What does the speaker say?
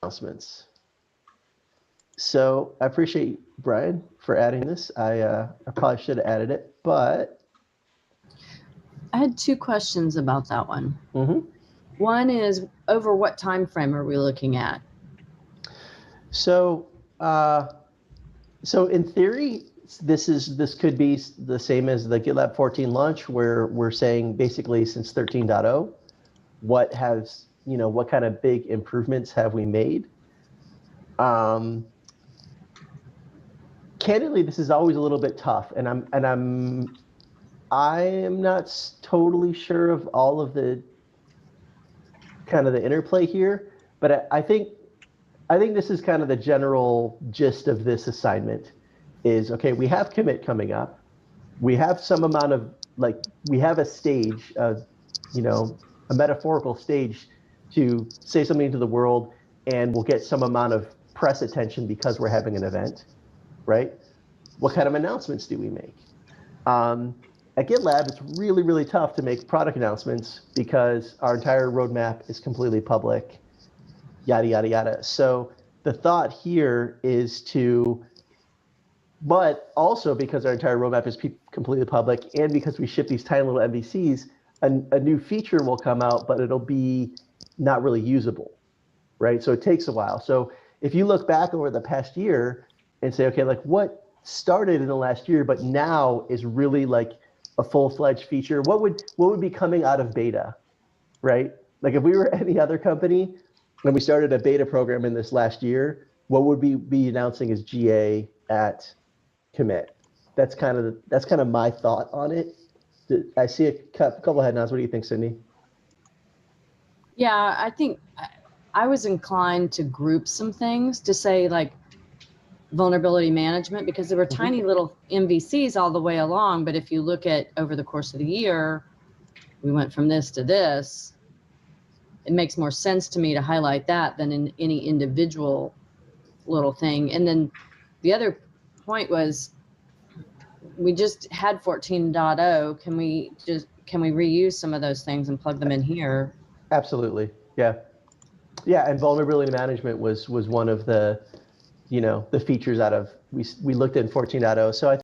announcements. So I appreciate Brian for adding this. I probably should have added it, but I had two questions about that one. mhm. One is, over what time frame are we looking at? So so in theory, this could be the same as the GitLab 14 launch, where we're saying basically since 13.0, what kind of big improvements have we made? Candidly, this is always a little bit tough, and I am not totally sure of all of the kind of the interplay here, but I think this is kind of the general gist of this assignment is, okay, we have commit coming up. We have some amount of, we have a stage, a metaphorical stage to say something to the world, and we'll get some amount of press attention because we're having an event, right? What kind of announcements do we make? At GitLab, it's really, really tough to make product announcements because our entire roadmap is completely public, yada, yada, yada. So the thought here is but also because our entire roadmap is completely public and because we ship these tiny little MVCs, a new feature will come out, but it'll be not really usable, right? So it takes a while. So if you look back over the past year and say, okay, like what started in the last year, but now is really like a full-fledged feature, what would be coming out of beta, right? Like if we were any other company and we started a beta program in this last year, what would we be announcing as GA at commit? That's kind of my thought on it. I see a couple head nods. What do you think, Sydney? Yeah, I think I was inclined to group some things to say like vulnerability management, because there were tiny little MVCs all the way along. But if you look at over the course of the year, we went from this to this. It makes more sense to me to highlight that than in any individual little thing. And then the other point was, we just had 14.0. Can we reuse some of those things and plug them in here? Absolutely. Yeah. Yeah. And vulnerability management was one of the, the features out of, we looked at 14.0. So I